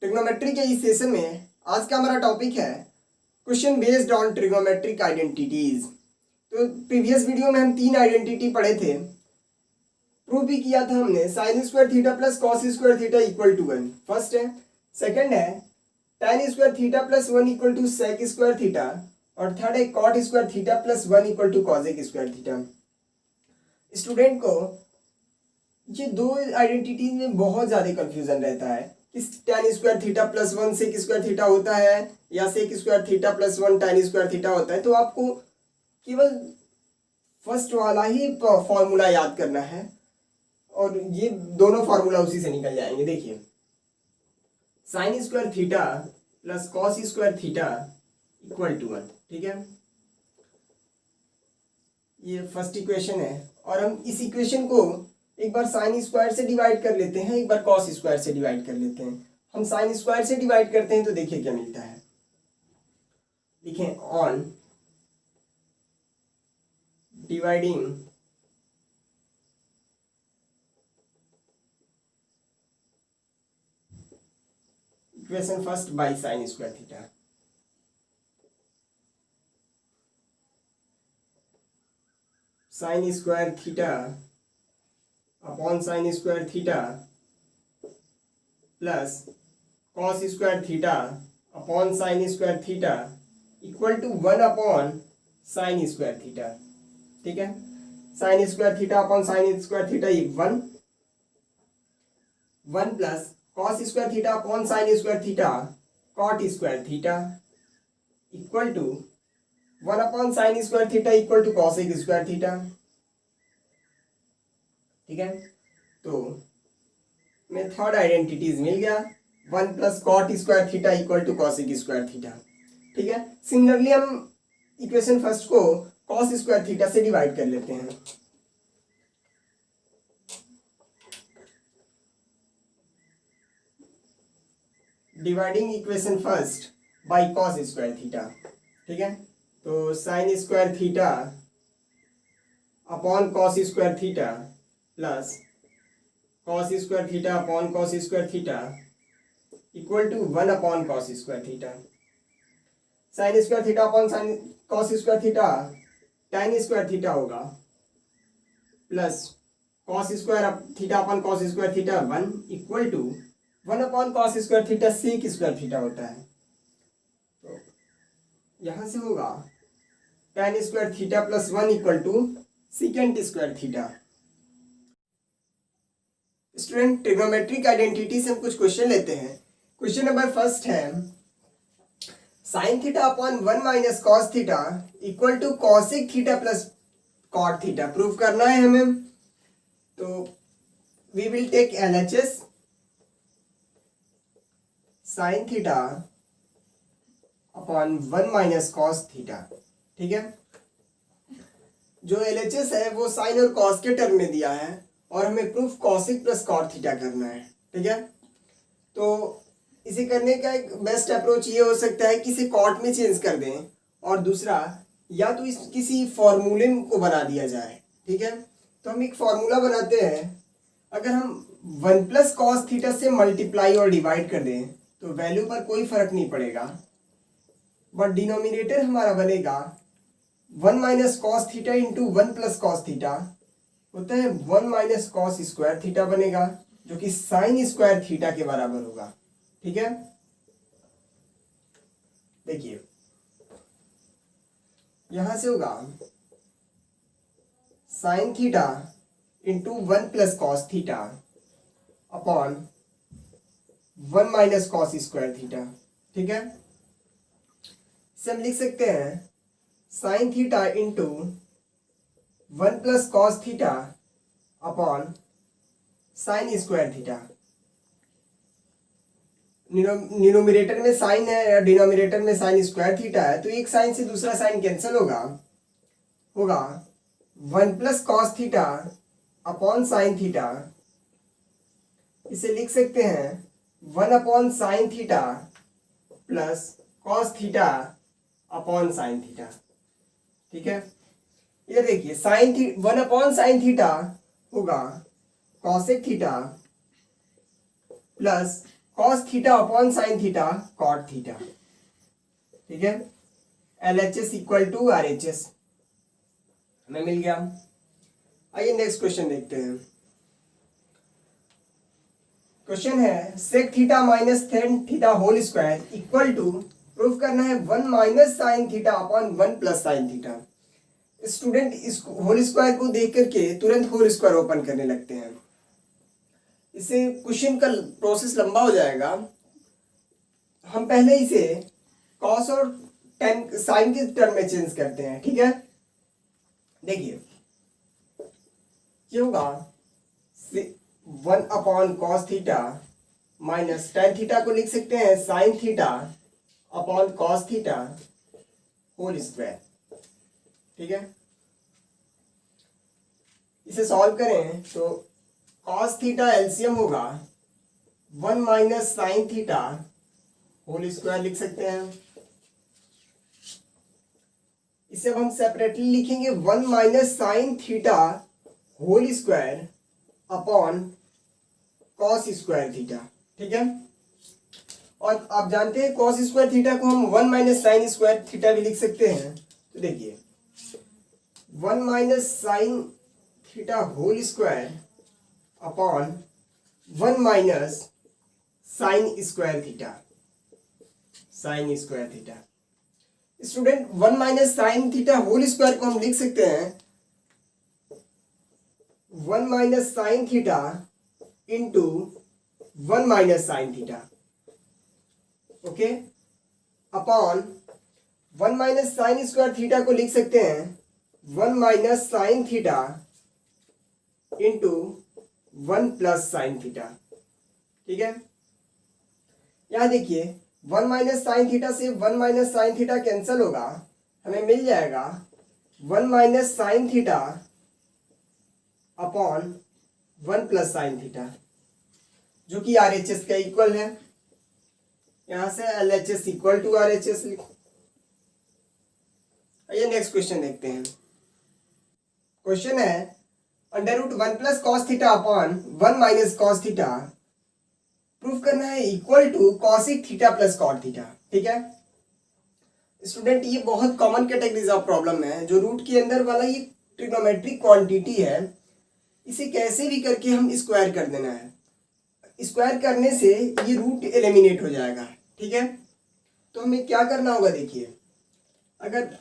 Trigonometry के इस session में आज का हमारा टॉपिक है question based on trigonometric identities. तो प्रीवियस वीडियो में हम 3 आइडेंटिटी पढ़े थे, प्रूव भी किया था हमने। Sine square theta plus cos square theta equal to 1 first है। सेकंड है tan square theta plus 1 equal to sec square theta, और थर्ड है cot square theta plus 1 equal to cosec square theta. Student को ये दो identities में बहुत ज़्यादा कंफ्यूजन रहता है कि tan square theta plus 1 sec square theta होता है या sec square theta plus 1 tan square theta होता है। तो आपको केवल फर्स्ट वाला ही फॉर्मूला याद करना है और ये दोनों फार्मूला उसी से निकल जाएंगे। देखिए, sine square theta plus cos square theta equal to 1, ठीक है। ये फर्स्ट इक्वेशन है और हम इस इक्वेशन को एक बार साइन स्क्वायर से डिवाइड कर लेते हैं, एक बार कॉस स्क्वायर से डिवाइड कर लेते हैं। हम साइन स्क्वायर से डिवाइड करते हैं तो देखिए क्या मिलता है। लिखें on dividing equation first by sine square theta. Sine square theta upon sine square theta plus cos square theta upon sine square theta equal to 1 upon sine square theta, ठीक है। Sine square theta upon sine square theta 1 plus cos square theta upon sine square theta cot square theta equal to 1 upon sine square theta equal to cosec square theta, ठीक है। तो मैं third identities मिल गया, 1 plus cot square theta equal to cosec square theta, ठीक है। Similarly हम equation first को कॉस स्क्वायर थीटा से डिवाइड कर लेते हैं। Dividing equation first by cos square theta, ठीक है। तो sine square theta upon cos square theta plus cos square theta upon cos square theta equal to 1 upon cos square theta. Sine square theta upon sine cos square theta tan square theta होगा plus cos square theta upon cos square theta 1 equal to 1 upon cos square theta sec square theta होता है। तो यहां से होगा tan square theta plus 1 equal to secant square theta. Student, trigonometric identity से हम कुछ क्वेश्चन लेते हैं। क्वेश्चन नंबर फर्स्ट है sine theta upon 1 minus cos theta equal to cosec theta plus cot theta prove करना है हमें। तो we will take LHS sine theta upon 1 minus cos theta, ठीक है। जो LHS है वो साइन और कॉस के टर्म में दिया है और हमें proof cosec plus cot theta करना है, ठीक है। तो इसे करने का एक बेस्ट अप्रोच ये हो सकता है कि इसे कॉट में चेंज कर दें, और दूसरा या तो इस किसी फॉर्मूले को बना दिया जाए, ठीक है। तो हम एक फॉर्मूला बनाते हैं। अगर हम 1 प्लस कॉस थीटा से मल्टीप्लाई और डिवाइड कर दें तो वैल्यू पर कोई फर्क नहीं पड़ेगा, बट डिनोमिनेटर हमारा बनेगा 1 minus cos theta into 1 plus cos theta होता है 1 माइनस कॉस स्क्वायर थीटा बनेगा, जो कि साइन स्क्वायर थीटा के बराबर होगा, ठीक है। देखिए, यहां से होगा sign theta into 1 plus cos theta upon 1 minus cos square theta, ठीक है। इसे हम लिख सकते हैं sine theta into 1 plus cos theta upon sine square theta. Denominator में साइन है, डिनोमिनेटर में साइन स्क्वायर थीटा है, तो एक साइन से दूसरा साइन कैंसिल होगा 1 plus cos theta upon sine theta. इसे लिख सकते हैं 1 upon sine theta plus cos theta upon sine theta, ठीक है। ये देखिए, 1 अपॉन साइन थीटा होगा cosec theta plus cos theta upon sine theta cot theta, ठीक है। LHS इक्वल टू RHS हमें मिल गया। आइए नेक्स्ट क्वेश्चन देखते हैं। क्वेश्चन है sec theta minus tan theta whole square equal to, proof करना है 1 minus sine theta upon 1 plus sine theta. Student इस होल स्क्वायर को देख करके तुरंत होल स्क्वायर ओपन करने लगते हैं, इससे क्वेश्चन का प्रोसेस लंबा हो जाएगा। हम पहले इसे कॉस और टेन साइन के टर्म में चेंज करते हैं, ठीक है। देखिए ये होगा 1 upon cos theta minus tan theta को लिख सकते हैं sine theta upon cos theta whole square, ठीक है। इसे सॉल्व करें तो कॉस थीटा एलसीएम होगा 1 minus sine theta whole square लिख सकते हैं। इसे अब हम सेपरेटली लिखेंगे 1 minus sine theta whole square upon cos square theta, ठीक है। और आप जानते हैं कॉस स्क्वायर थीटा को हम 1 माइनस साइन स्क्वायर थीटा भी लिख सकते हैं। तो देखिए 1 minus sine theta whole square upon 1 minus sine square theta, sine square theta. Student 1 minus sine theta whole square को हम लिख सकते हैं 1 minus sine theta into 1 minus sine theta, okay, upon 1 minus sine square theta को लिख सकते हैं 1 minus sine theta into 1 plus sine theta, ठीक है। यहां देखिए 1 माइनस साइन थीटा से 1 माइनस साइन थीटा कैंसिल होगा, हमें मिल जाएगा 1 minus sine theta upon 1 plus sine theta, जो कि RHS का इक्वल है। यहां से LHS इक्वल टू RHS लिखो। आइए नेक्स्ट क्वेश्चन देखते हैं। क्वेश्चन है under root 1 plus cos theta upon 1 minus cos theta proof करना है equal to cosec theta plus cot theta, ठीक है। स्टूडेंट ये बहुत कॉमन कैटेगरीज ऑफ प्रॉब्लम है, जो रूट के अंदर वाला ये ट्रिग्नोमेट्रिक क्वांटिटी है, इसे कैसे भी करके हम स्क्वायर कर देना है। स्क्वायर करने से ये रूट एलिमिनेट हो जाएगा, ठीक है। तो हमें क्या करना होगा, देखिए अगर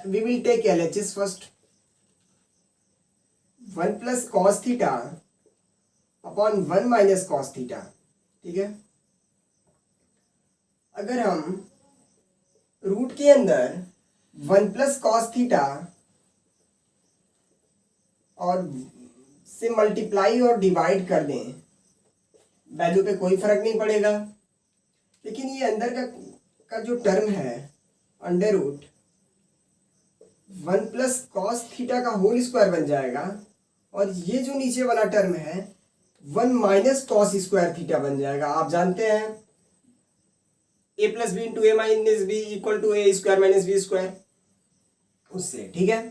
we will take LHS first, 1 plus cos theta upon 1 minus cos theta, ठीक है। अगर हम रूट के अंदर 1 प्लस कॉस थीटा और से मल्टीप्लाई और डिवाइड कर दें, वैल्यू पे कोई फर्क नहीं पड़ेगा, लेकिन ये अंदर का जो टर्म है under root 1 plus cos theta का होल स्क्वायर बन जाएगा, और ये जो नीचे वाला टर्म है 1 माइनस कॉस स्क्वायर थीटा बन जाएगा। आप जानते हैं a plus B into A minus B equal to A square minus B square, उससे, ठीक है।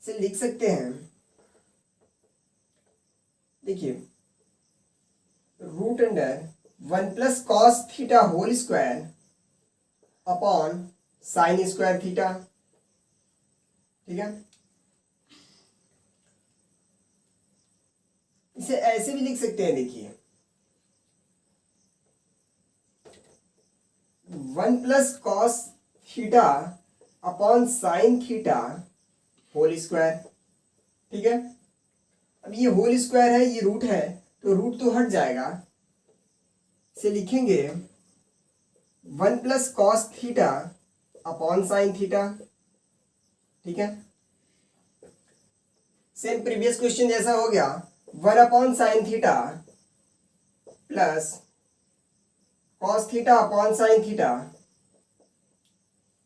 इसे लिख सकते हैं, देखिए root under 1 plus cos theta whole square upon sine square theta, ठीक है। इसे ऐसे भी लिख सकते हैं, देखिए 1 plus cos theta upon sine theta whole square, ठीक है। अब ये होल स्क्वायर है, ये रूट है, तो रूट तो हट जाएगा, इसे लिखेंगे 1 plus cos theta upon sine theta, ठीक है। सेम प्रीवियस क्वेश्चन जैसा हो गया, 1 upon sine theta plus cos theta upon sine theta.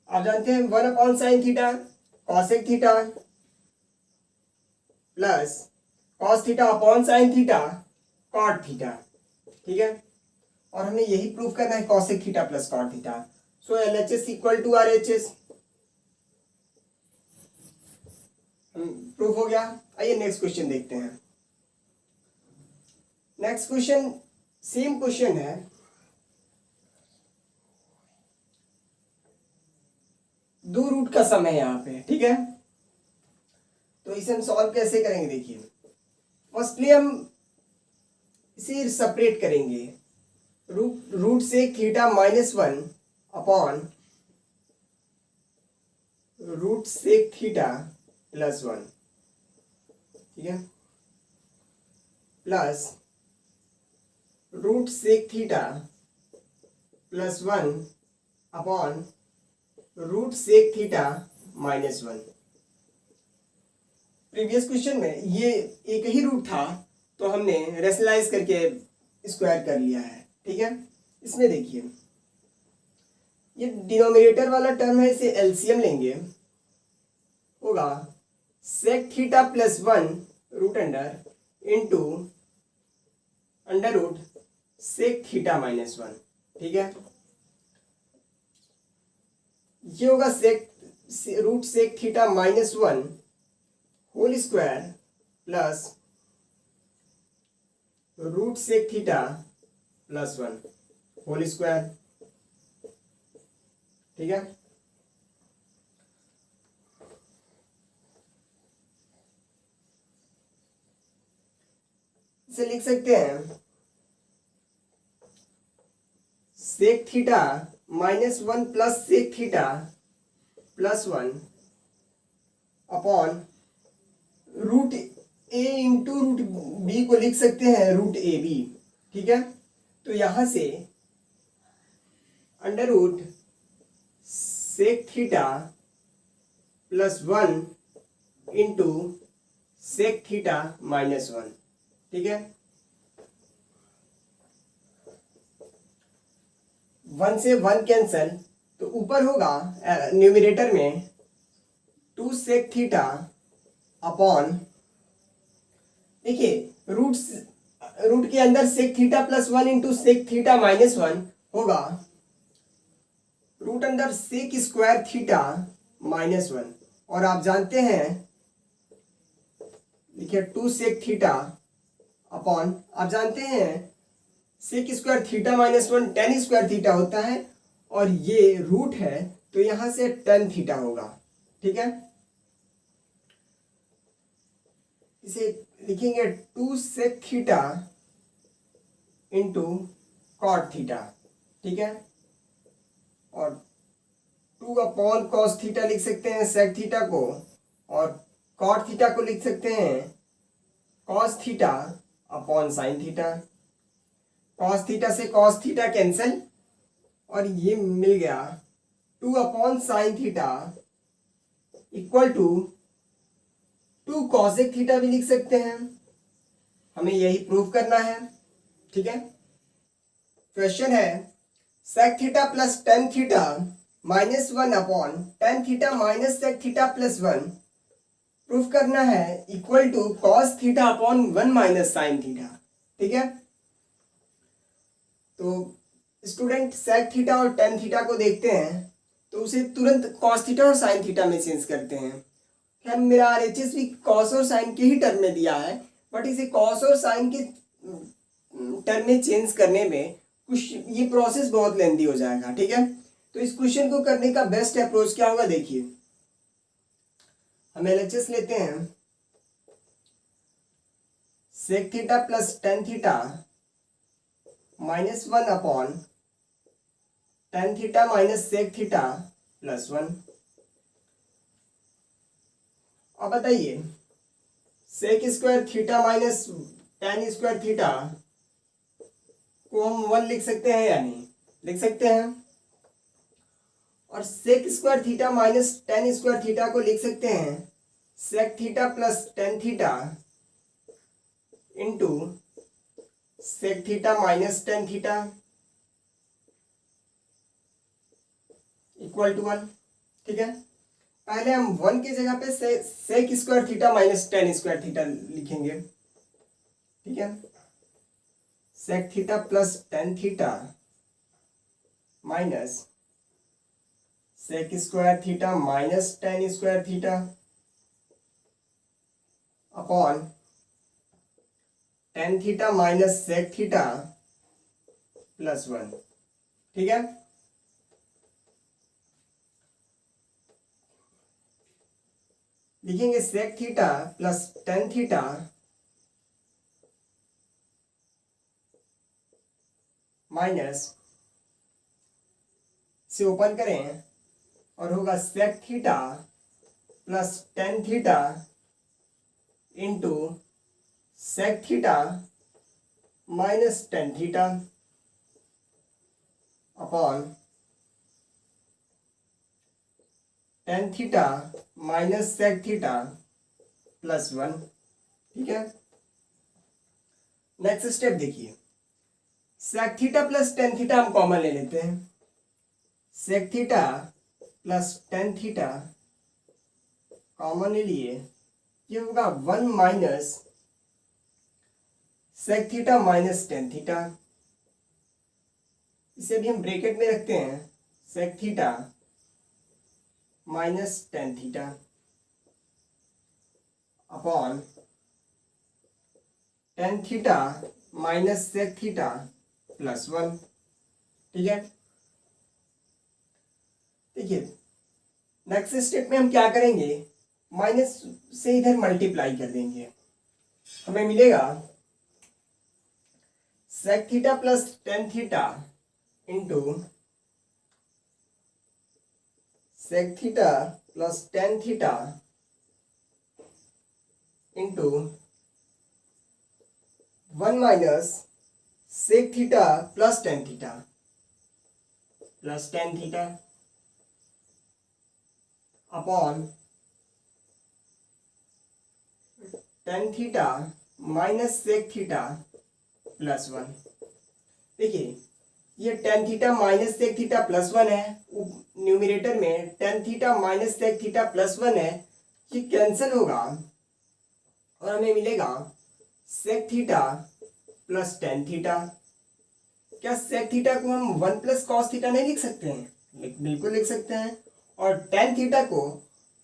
आप जानते हैं 1 upon sine theta cosec theta plus cos theta upon sine theta cot theta, ठीक है। और हमें यही प्रूव करना है cosec theta plus cot theta. So LHS equal to RHS proof हो गया। आइए नेक्स्ट क्वेश्चन देखते हैं। नेक्स्ट क्वेश्चन सेम क्वेश्चन है, दो रूट का सम है यहाँ पे, ठीक है। तो इसे हम सॉल्व कैसे करेंगे, देखिए फर्स्टली हम इसे सेपरेट करेंगे। Root sec theta -1 upon root sec theta +1, ठीक है, plus root sec theta +1 upon root sec theta -1। Previous question में ये एक ही रूट था, तो हमने रेशनलाइज करके स्क्वायर कर लिया है, ठीक है। इसमें देखिए ये डिनोमिनेटर वाला टर्म है, इसे एलसीएम लेंगे, होगा sec theta +1 root under into under root sec theta -1, ठीक है। ये होगा root sec theta -1 whole square plus root sec theta +1 whole square, ठीक है। इसे लिख सकते हैं sec theta -1 plus sec theta +1 upon root A into root B को लिख सकते हैं रूट ए बी, ठीक है। तो यहां से under root sec theta +1 into sec theta -1, ठीक है। 1 से 1 कैंसल, तो ऊपर होगा न्यूमरेटर में 2 सेक थीटा अपॉन, देखिए रूट के अंदर sec theta +1 into sec theta -1 होगा रूट अंदर सेक स्क्वायर थीटा -1, और आप जानते हैं, देखिए 2 सेक थीटा अपॉन, आप जानते हैं sec square theta -1 tan square theta होता है, और ये रूट है तो यहां से tan थीटा होगा, ठीक है। इसे लिखेंगे 2 sec theta into cot theta, ठीक है, और 2 अपॉन कॉस थीटा लिख सकते हैं सेक थीटा को, और कॉट थीटा को लिख सकते हैं cos theta upon sine theta. Cos theta से कॉस थीटा कैंसिल, और ये मिल गया 2 upon sine theta equal to 2 cosec theta भी लिख सकते हैं, हमें यही प्रूव करना है, ठीक है। क्वेश्चन है sec theta plus tan theta -1 upon tan theta minus sec theta +1 proof करना है equal to cos theta upon 1 minus sine theta, ठीक है। तो स्टूडेंट सेक थीटा और टेन थीटा को देखते हैं तो उसे तुरंत कॉस थीटा और साइन थीटा में चेंज करते हैं। खैर मेरा आरएचएस भी कॉस और साइन के ही टर्म में दिया है, बट इसे कॉस और साइन के टर्म में चेंज करने में कुछ ये प्रोसेस बहुत लेंदी हो जाएगा, ठीक है। तो इस क्वेश्चन को करने का बेस्ट अप्रोच क्या होगा, देखिए हम एलएचएस लेते हैं sec theta plus tan theta -1 upon tan theta minus sec theta +1। अब बताइए sec square theta minus tan square theta को हम 1 लिख सकते हैं या नहीं, लिख सकते हैं, और sec square theta minus tan square theta को लिख सकते हैं sec theta plus tan theta into sec theta minus tan theta equal to 1, ठीक है। पहले हम 1 की जगह पे sec square theta minus tan square theta लिखेंगे, ठीक है। Sec theta plus tan theta minus sec square theta minus tan square theta upon tan theta minus sec theta plus 1। ठीक है, लिखेंगे sec theta plus tan theta minus से open करें और होगा sec theta plus tan theta into sec theta minus tan theta upon tan theta minus sec theta plus 1। ठीक है, next step देखिए, sec theta plus tan theta हम common ले लेते हैं। Sec theta plus tan theta common ले लिए, ये होगा 1 minus sec theta minus tan theta. इसे भी हम ब्रैकेट में रखते हैं, sec theta minus tan theta upon tan theta minus sec theta plus 1। ठीक है, देखिए नेक्स्ट स्टेप में हम क्या करेंगे, माइनस से इधर मल्टीप्लाई कर देंगे, हमें मिलेगा sec theta plus tan theta into sec theta plus tan theta into 1 minus sec theta plus tan theta upon tan theta minus sec theta plus 1। देखिए ये tan theta minus sec theta plus 1 है, numerator में tan theta minus sec theta plus 1 है, ये cancel होगा और हमें मिलेगा sec theta plus tan theta. क्या सेक थीटा को हम 1 प्लस कॉस थीटा नहीं लिख सकते हैं? बिल्कुल लिख सकते हैं। और टेन थीटा को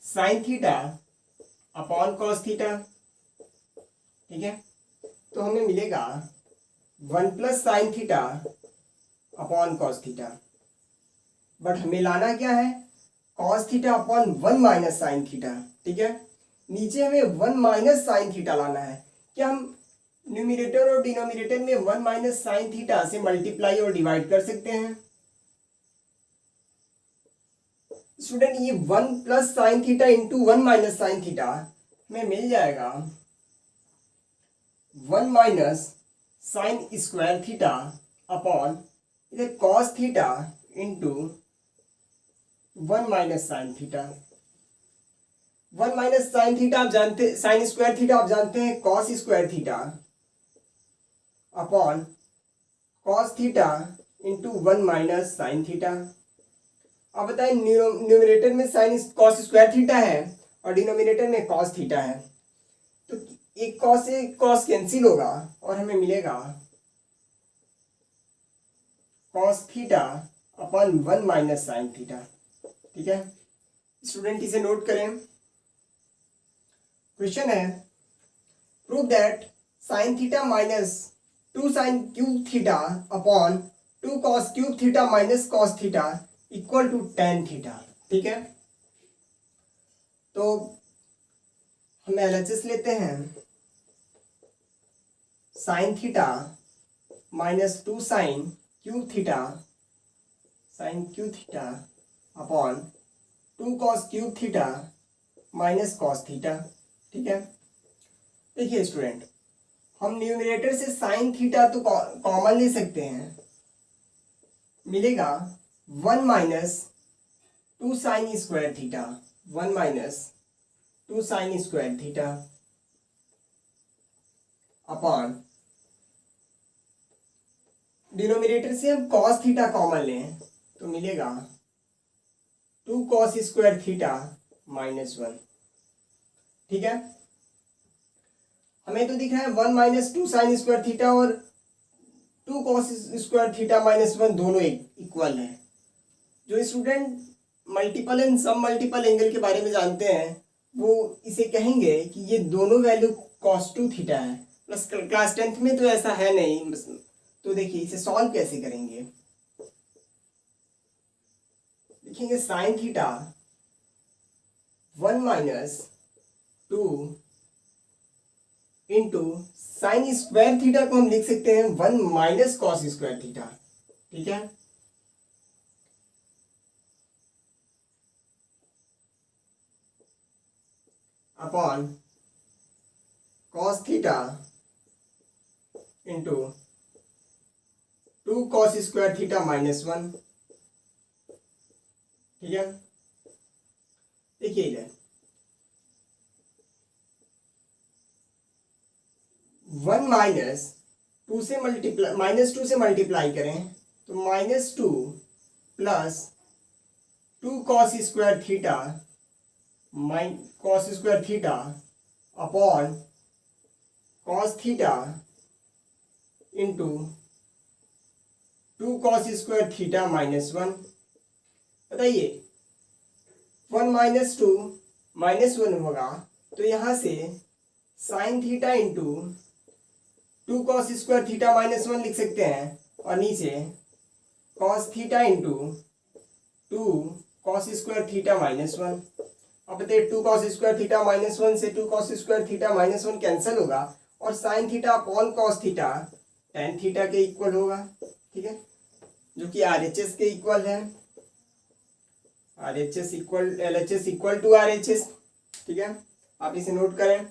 sign theta upon cos theta. ठीक है, तो हमें मिलेगा 1 plus sine theta upon cos theta, but हमें लाना क्या है, cos theta upon 1 minus sine theta. ठीक है, नीचे हमें 1 माइनस साइन थीटा लाना है। क्या हम न्यूमिनेटर और डिनोमिनेटर में 1 माइनस साइन थीटा से मल्टीप्लाई और डिवाइड कर सकते हैं? स्टूडेंट ये 1 plus sine theta into 1 minus sine theta हमें मिल जाएगा 1 minus sine square theta upon इधर cos theta into 1 minus sine theta. 1 minus sine theta आप जानते, साइन स्क्वायर थीटा आप जानते हैं cos square theta upon cos theta into 1 minus sine theta. अब बताएं, न्यूमिनेटर में साइन कॉस स्क्वायर थीटा है और डिनोमिनेटर में कॉस थीटा है, तो एक कॉस से कॉस कैंसिल होगा और हमें मिलेगा cos theta upon 1 minus sine theta. ठीक है, स्टूडेंट इसे नोट करें। क्वेश्चन है, prove that sine theta minus 2 sine cube theta upon 2 cos cube theta minus cos theta equal to tan theta. ठीक है, तो हम एलएचएस लेते हैं, sine theta minus 2 sine cube theta upon 2 cos cube theta minus cos theta. ठीक है, देखिए student, हम न्यूमिनेटर से साइन थीटा तो कॉमन ले सकते हैं, मिलेगा 1 minus 2 sign square theta, 1 minus 2 sign square theta upon denominator से हम कॉस थीटा कॉमन लें तो मिलेगा 2 कॉस स्क्वायर थीटा माइनस 1। ठीक है, हमें तो दिख रहा है 1 माइनस 2 साइन स्क्वायर थीटा और 2 कॉस स्क्वायर थीटा माइनस 1 दोनों इक्वल है। जो स्टूडेंट मल्टीपल एंड सब मल्टीपल एंगल के बारे में जानते हैं वो इसे कहेंगे कि ये दोनों वैल्यू cos 2 थीटा है। प्लस क्लास 10th में तो ऐसा है नहीं, तो देखिए इसे सॉल्व कैसे करेंगे। लिखेंगे sign theta 1 minus 2 into sine square theta को हम लिख सकते हैं 1 माइनस कॉस स्क्वायर थीटा। ठीक है, upon cos theta into 2 cos square theta minus 1। ठीक है, देखिए इधर 1 माइनस 2 से मल्टीप्लाई करें तो -2 plus 2 cos square theta upon cos theta into 2 cos square theta minus 1। बताइए 1 माइनस 2 माइनस 1 होगा तो यहाँ से sign theta into 2 cos square theta minus 1 लिख सकते हैं और नीचे cos theta into 2 cos square theta minus 1। अब बताइए 2 कॉस स्क्वायर थीटा माइनस 1 से 2 cos square theta minus 1 cancel होगा और sine theta upon cos theta tan theta के इक्वल होगा। ठीक है, जो कि RHS के इक्वल है, RHS equal LHS equal to RHS। ठीक है, आप इसे नोट करें।